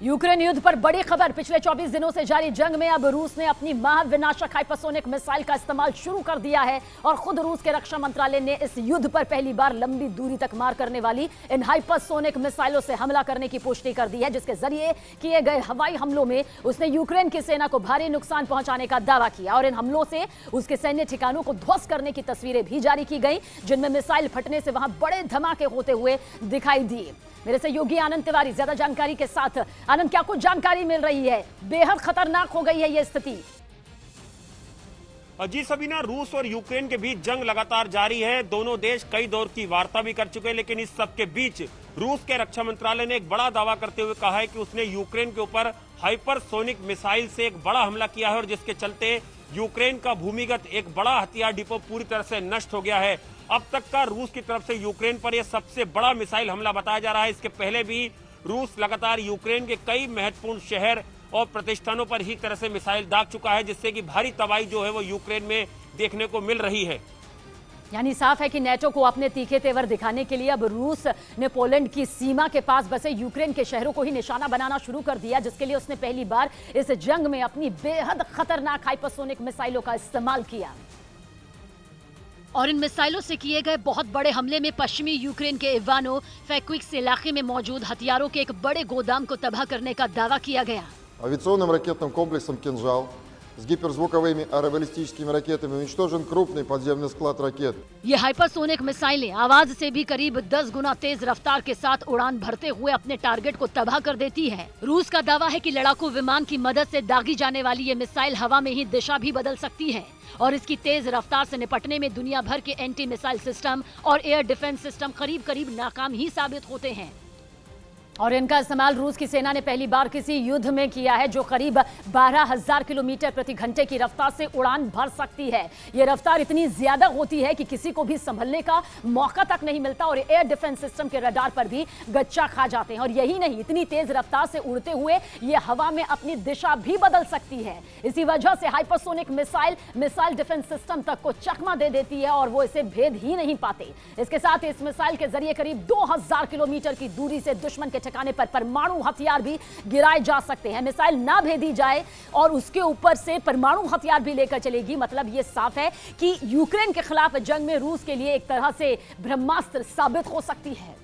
Ukraine युद्ध पर बड़ी खबर। पिछले 24 दिनों से जारी जंग में अब रूस ने अपनी महाविनाशक हाइपरसोनिक मिसाइल का इस्तेमाल शुरू कर दिया है और खुद रूस के रक्षा मंत्रालय ने इस युद्ध पर पहली बार लंबी दूरी तक मार करने वाली इन हाइपरसोनिक मिसाइलों से हमला करने की पुष्टि कर दी है, जिसके जरिए किए गए हवाई हमलों में उसने यूक्रेन की सेना को भारी नुकसान पहुंचाने का दावा किया और इन हमलों से उसके सैन्य ठिकानों को ध्वस्त करने की तस्वीरें भी जारी की गई, जिनमें मिसाइल फटने से वहां बड़े धमाके होते हुए दिखाई दिए। मेरे सहयोगी आनंद तिवारी ज्यादा जानकारी के साथ। आनंद, क्या कुछ जानकारी मिल रही है? बेहद खतरनाक हो गई है यह स्थिति। जी सबीना, रूस और यूक्रेन के बीच जंग लगातार जारी है। दोनों देश कई दौर की वार्ता भी कर चुके हैं, लेकिन इस सब के बीच रूस के रक्षा मंत्रालय ने एक बड़ा दावा करते हुए कहा है कि उसने यूक्रेन के ऊपर हाइपरसोनिक मिसाइल से एक बड़ा हमला किया है और जिसके चलते यूक्रेन का भूमिगत एक बड़ा हथियार डिपो पूरी तरह से नष्ट हो गया है। अब तक का रूस की तरफ से यूक्रेन पर यह सबसे बड़ा मिसाइल हमला बताया जा रहा है। इसके पहले भी रूस लगातार यूक्रेन के कई महत्वपूर्ण शहर और प्रतिष्ठानों पर ही तरह से मिसाइल दाग चुका है, जिससे कि भारी तबाही जो है वो यूक्रेन में देखने को मिल रही है। यानी साफ है कि नेटो को अपने तीखे तेवर दिखाने के लिए अब रूस ने पोलैंड की सीमा के पास बसे यूक्रेन के शहरों को ही निशाना बनाना शुरू कर दिया, जिसके लिए उसने पहली बार इस जंग में अपनी बेहद खतरनाक हाइपरसोनिक मिसाइलों का इस्तेमाल किया। और इन मिसाइलों से किए गए बहुत बड़े हमले में पश्चिमी यूक्रेन के इवानो फैक्विक्स इलाके में मौजूद हथियारों के एक बड़े गोदाम को तबाह करने का दावा किया गया। Авиационным ракетным комплексом «Кинжал» с гиперзвуковыми аэробаллистическими ракетами уничтожен крупный подземный склад ракет. ये हाइपरसोनिक मिसाइलें आवाज से भी करीब 10 गुना तेज रफ्तार के साथ उड़ान भरते हुए अपने टारगेट को तबाह कर देती है। रूस का दावा है कि लड़ाकू विमान की मदद से दागी जाने वाली ये मिसाइल हवा में ही दिशा भी बदल सकती है और इसकी तेज रफ्तार से निपटने में दुनिया भर के एंटी मिसाइल सिस्टम और एयर डिफेंस सिस्टम करीब करीब नाकाम ही साबित होते हैं। और इनका इस्तेमाल रूस की सेना ने पहली बार किसी युद्ध में किया है, जो करीब 12,000 किलोमीटर प्रति घंटे की रफ्तार से उड़ान भर सकती है। ये रफ्तार इतनी ज्यादा होती है कि किसी को भी संभलने का मौका तक नहीं मिलता और एयर डिफेंस सिस्टम के रडार पर भी गच्चा खा जाते हैं। और यही नहीं, इतनी तेज रफ्तार से उड़ते हुए ये हवा में अपनी दिशा भी बदल सकती है। इसी वजह से हाइपरसोनिक मिसाइल डिफेंस सिस्टम तक को चकमा दे देती है और वो इसे भेद ही नहीं पाते। इसके साथ इस मिसाइल के जरिए करीब 2,000 किलोमीटर की दूरी से दुश्मन के ठिकाने पर परमाणु हथियार भी गिराए जा सकते हैं। मिसाइल ना भेदी जाए और उसके ऊपर से परमाणु हथियार भी लेकर चलेगी, मतलब यह साफ है कि यूक्रेन के खिलाफ जंग में रूस के लिए एक तरह से ब्रह्मास्त्र साबित हो सकती है।